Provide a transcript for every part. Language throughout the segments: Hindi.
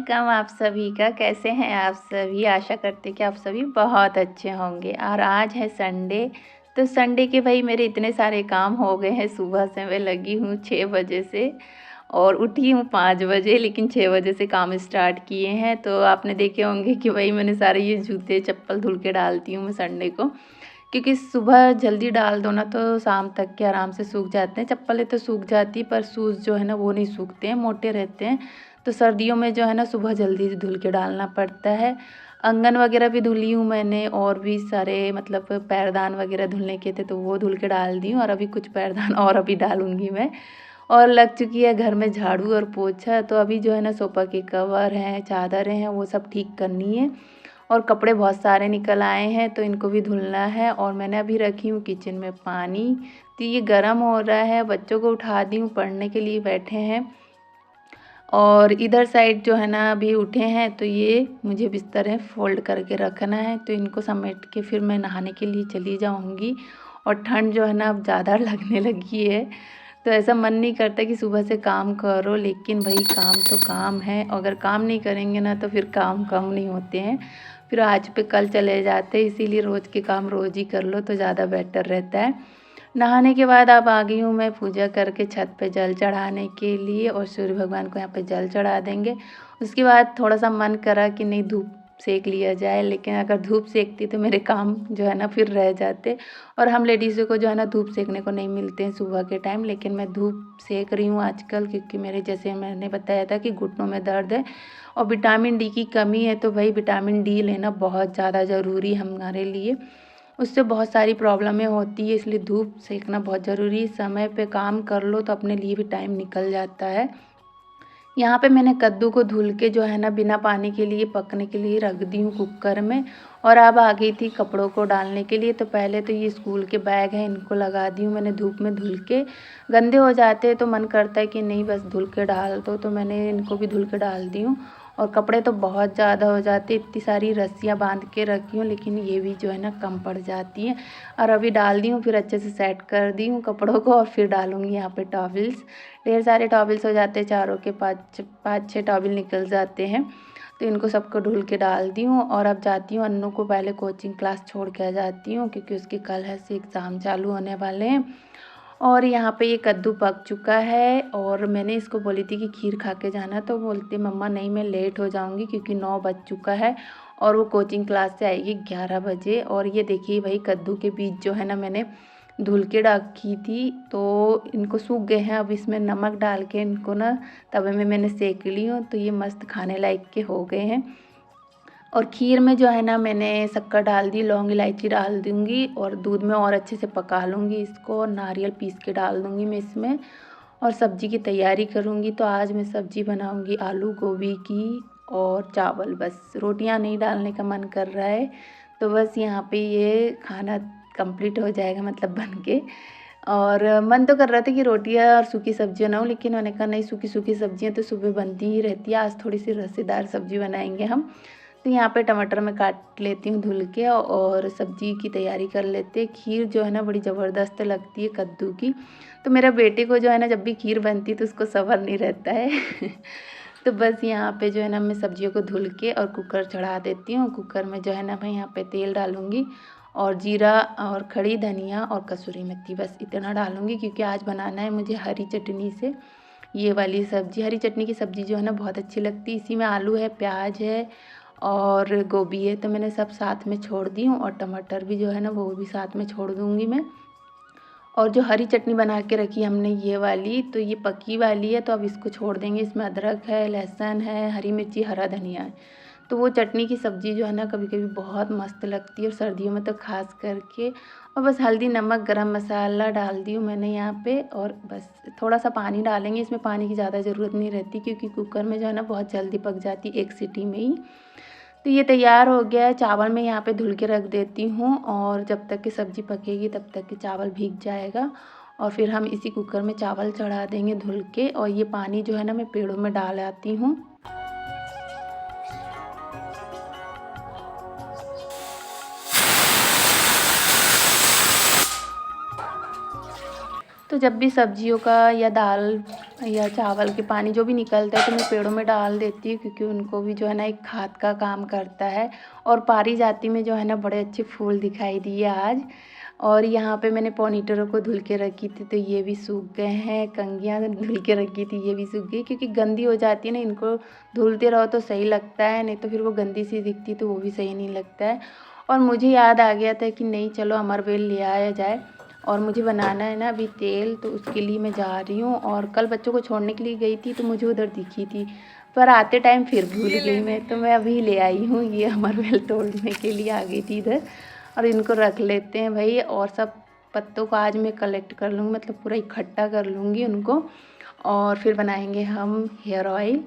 वेलकम आप सभी का। कैसे हैं आप सभी? आशा करते कि आप सभी बहुत अच्छे होंगे। और आज है संडे, तो संडे के भाई मेरे इतने सारे काम हो गए हैं। सुबह से मैं लगी हूँ 6 बजे से और उठी हूँ 5 बजे, लेकिन 6 बजे से काम स्टार्ट किए हैं। तो आपने देखे होंगे कि भाई मैंने सारे ये जूते चप्पल धुल के डालती हूँ मैं संडे को, क्योंकि सुबह जल्दी डाल दो ना तो शाम तक के आराम से सूख जाते हैं। चप्पलें तो सूख जाती, पर शूज़ जो है ना वो नहीं सूखते हैं, मोटे रहते हैं। तो सर्दियों में जो है ना सुबह जल्दी धुल के डालना पड़ता है। अंगन वगैरह भी धुली हूँ मैंने, और भी सारे मतलब पैरदान वगैरह धुलने के थे तो वो धुल के डाल दी हूँ। और अभी कुछ पैरदान और अभी डालूँगी मैं। और लग चुकी है घर में झाड़ू और पोछा। तो अभी जो है ना सोफ़ा के कवर हैं, चादरें हैं, वो सब ठीक करनी है। और कपड़े बहुत सारे निकल आए हैं तो इनको भी धुलना है। और मैंने अभी रखी हूँ किचन में पानी, तो ये गर्म हो रहा है। बच्चों को उठा दी हूँ, पढ़ने के लिए बैठे हैं। और इधर साइड जो है ना अभी उठे हैं, तो ये मुझे बिस्तर है फ़ोल्ड करके रखना है। तो इनको समेट के फिर मैं नहाने के लिए चली जाऊँगी। और ठंड जो है ना अब ज़्यादा लगने लगी है, तो ऐसा मन नहीं करता कि सुबह से काम करो, लेकिन भाई काम तो काम है। अगर काम नहीं करेंगे ना तो फिर काम कम नहीं होते हैं, फिर आज पे कल चले जाते हैं। इसीलिए रोज़ के काम रोज़ ही कर लो तो ज़्यादा बेटर रहता है। नहाने के बाद अब आ गई हूँ मैं पूजा करके छत पे जल चढ़ाने के लिए, और सूर्य भगवान को यहाँ पे जल चढ़ा देंगे। उसके बाद थोड़ा सा मन करा कि नहीं धूप सेक लिया जाए, लेकिन अगर धूप सेकती तो मेरे काम जो है ना फिर रह जाते। और हम लेडीज़ों को जो है ना धूप सेकने को नहीं मिलते हैं सुबह के टाइम, लेकिन मैं धूप सेक रही हूँ आजकल, क्योंकि मेरे जैसे मैंने बताया था कि घुटनों में दर्द है और विटामिन डी की कमी है। तो भाई विटामिन डी लेना बहुत ज़्यादा ज़रूरी है हमारे लिए, उससे बहुत सारी प्रॉब्लमें होती है। इसलिए धूप सेकना बहुत ज़रूरी है। समय पे काम कर लो तो अपने लिए भी टाइम निकल जाता है। यहाँ पे मैंने कद्दू को धुल के जो है ना बिना पानी के लिए पकने के लिए रख दी हूँ कुकर में। और अब आ गई थी कपड़ों को डालने के लिए। तो पहले तो ये स्कूल के बैग हैं, इनको लगा दी हूँ मैंने धूप में धुल के। गंदे हो जाते हैं तो मन करता है कि नहीं बस धुल के डाल दो, तो मैंने इनको भी धुल के डाल दी हूँ। और कपड़े तो बहुत ज़्यादा हो जाते, इतनी सारी रस्सियाँ बांध के रखी हूँ, लेकिन ये भी जो है ना कम पड़ जाती हैं। और अभी डाल दी हूँ, फिर अच्छे से सेट कर दी हूँ कपड़ों को, और फिर डालूँगी यहाँ पे टॉवल्स। ढेर सारे टॉवल्स हो जाते हैं, चारों के 5-6 टॉवल निकल जाते हैं। तो इनको सबको धुल के डाल दी हूँ। और अब जाती हूँ अन्नू को पहले कोचिंग क्लास छोड़ के आ जाती हूँ, क्योंकि उसके कल है से एग्ज़ाम चालू होने वाले हैं। और यहाँ पे ये कद्दू पक चुका है, और मैंने इसको बोली थी कि खीर खा के जाना, तो बोलती मम्मा नहीं मैं लेट हो जाऊँगी, क्योंकि 9 बज चुका है और वो कोचिंग क्लास से आएगी 11 बजे। और ये देखिए भाई कद्दू के बीज जो है ना मैंने धुल के रखी थी, तो इनको सूख गए हैं। अब इसमें नमक डाल के इनको ना तवे में मैंने सेक ली हूँ, तो ये मस्त खाने लायक के हो गए हैं। और खीर में जो है ना मैंने शक्कर डाल दी, लौंग इलायची डाल दूँगी, और दूध में और अच्छे से पका लूँगी इसको, और नारियल पीस के डाल दूँगी मैं इसमें। और सब्ज़ी की तैयारी करूँगी। तो आज मैं सब्ज़ी बनाऊँगी आलू गोभी की और चावल, बस रोटियां नहीं डालने का मन कर रहा है। तो बस यहाँ पे ये खाना कंप्लीट हो जाएगा मतलब बन के। और मन तो कर रहा था कि रोटियां और सूखी सब्जियां ना हो, लेकिन मैंने कहा नहीं, सूखी सूखी सब्जियां तो सुबह बनती ही रहती है, आज थोड़ी सी रसेदार सब्जी बनाएंगे हम। तो यहाँ पे टमाटर मैं काट लेती हूँ धुल के, और सब्जी की तैयारी कर लेते हैं। खीर जो है ना बड़ी ज़बरदस्त लगती है कद्दू की। तो मेरा बेटे को जो है ना जब भी खीर बनती है तो उसको सब्र नहीं रहता है तो बस यहाँ पे जो है ना मैं सब्जियों को धुल के और कुकर चढ़ा देती हूँ। कुकर में जो है ना मैं यहाँ पे तेल डालूँगी, और जीरा और खड़ी धनिया और कसूरी मेथी, बस इतना डालूँगी, क्योंकि आज बनाना है मुझे हरी चटनी से ये वाली सब्ज़ी। हरी चटनी की सब्ज़ी जो है ना बहुत अच्छी लगती है। इसी में आलू है, प्याज है और गोभी है, तो मैंने सब साथ में छोड़ दी हूँ। और टमाटर भी जो है ना वो भी साथ में छोड़ दूँगी मैं। और जो हरी चटनी बना के रखी हमने ये वाली, तो ये पकी वाली है, तो अब इसको छोड़ देंगे। इसमें अदरक है, लहसुन है, हरी मिर्ची, हरा धनिया है। तो वो चटनी की सब्ज़ी जो है ना कभी कभी बहुत मस्त लगती है, और सर्दियों में तो खास करके। और बस हल्दी, नमक, गरम मसाला डाल दी हूँ मैंने यहाँ पे, और बस थोड़ा सा पानी डालेंगे। इसमें पानी की ज़्यादा ज़रूरत नहीं रहती, क्योंकि कुकर में जो है ना बहुत जल्दी पक जाती है एक सीटी में ही। तो ये तैयार हो गया है। चावल मैं यहाँ पे धुल के रख देती हूँ, और जब तक कि सब्ज़ी पकेगी तब तक कि चावल भीग जाएगा। और फिर हम इसी कुकर में चावल चढ़ा देंगे धुल के। और ये पानी जो है ना मैं पेड़ों में डाल आती हूँ। तो जब भी सब्जियों का या दाल या चावल के पानी जो भी निकलता है तो मैं पेड़ों में डाल देती हूँ, क्योंकि उनको भी जो है ना एक खाद का काम करता है। और पारिजाति में जो है ना बड़े अच्छे फूल दिखाई दिए आज। और यहाँ पे मैंने पोनीटेरों को धुल के रखी थी तो ये भी सूख गए हैं। कंघियाँ धुल के रखी थी, ये भी सूख गई, क्योंकि गंदी हो जाती है ना, इनको धुलते रहो तो सही लगता है, नहीं तो फिर वो गंदी सी दिखती तो वो भी सही नहीं लगता है। और मुझे याद आ गया था कि नहीं चलो अमरवेल ले आया जाए, और मुझे बनाना है ना अभी तेल, तो उसके लिए मैं जा रही हूँ। और कल बच्चों को छोड़ने के लिए गई थी तो मुझे उधर दिखी थी, पर आते टाइम फिर भूल गई मैं, तो मैं अभी ले आई हूँ। ये अमरवेल तोड़ने के लिए आ गई थी इधर। और इनको रख लेते हैं भाई, और सब पत्तों को आज मैं कलेक्ट कर लूँगी, मतलब पूरा इकट्ठा कर लूँगी उनको, और फिर बनाएंगे हम हेयर ऑयल।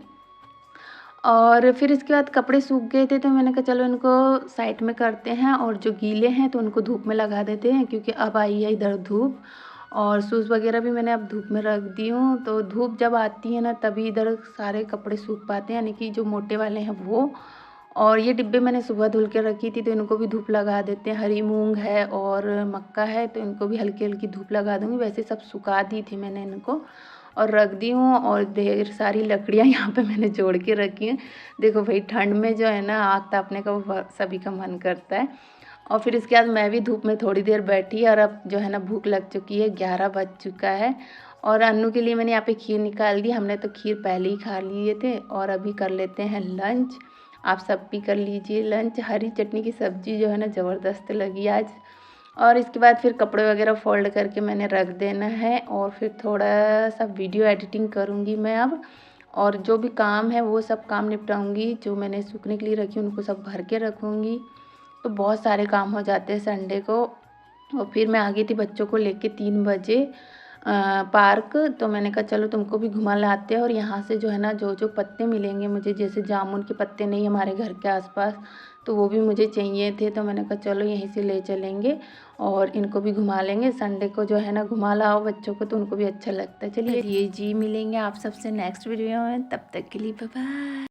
और फिर इसके बाद कपड़े सूख गए थे तो मैंने कहा चलो इनको साइड में करते हैं, और जो गीले हैं तो उनको धूप में लगा देते हैं, क्योंकि अब आई है इधर धूप। और शूज़ वगैरह भी मैंने अब धूप में रख दी हूँ, तो धूप जब आती है ना तभी इधर सारे कपड़े सूख पाते हैं, यानी कि जो मोटे वाले हैं वो। और ये डिब्बे मैंने सुबह धुल के रखी थी तो इनको भी धूप लगा देते हैं। हरी मूंग है और मक्का है तो इनको भी हल्की हल्की धूप लगा दूँगी। वैसे सब सुखा दी थी मैंने इनको और रख दी हूँ। और ढेर सारी लकड़ियाँ यहाँ पे मैंने जोड़ के रखी हैं। देखो भाई ठंड में जो है ना आग तापने का वो सभी का मन करता है। और फिर इसके बाद मैं भी धूप में थोड़ी देर बैठी, और अब जो है ना भूख लग चुकी है, 11 बज चुका है। और अन्नू के लिए मैंने यहाँ पे खीर निकाल दी। हमने तो खीर पहले ही खा लिए थे, और अभी कर लेते हैं लंच। आप सब भी कर लीजिए लंच। हरी चटनी की सब्ज़ी जो है ना ज़बरदस्त लगी आज। और इसके बाद फिर कपड़े वगैरह फ़ोल्ड करके मैंने रख देना है, और फिर थोड़ा सा वीडियो एडिटिंग करूँगी मैं अब। और जो भी काम है वो सब काम निपटाऊँगी, जो मैंने सूखने के लिए रखी उनको सब भर के रखूँगी। तो बहुत सारे काम हो जाते हैं संडे को। और फिर मैं आ गई थी बच्चों को लेके 3 बजे पार्क। तो मैंने कहा चलो तुमको भी घुमा लाते हैं, और यहाँ से जो है ना जो जो पत्ते मिलेंगे मुझे, जैसे जामुन के पत्ते नहीं हमारे घर के आसपास, तो वो भी मुझे चाहिए थे। तो मैंने कहा चलो यहीं से ले चलेंगे और इनको भी घुमा लेंगे। संडे को जो है ना घुमा लाओ बच्चों को तो उनको भी अच्छा लगता है। चलिए जी मिलेंगे आप सबसे नेक्स्ट वीडियो में, तब तक के लिए बाय बाय।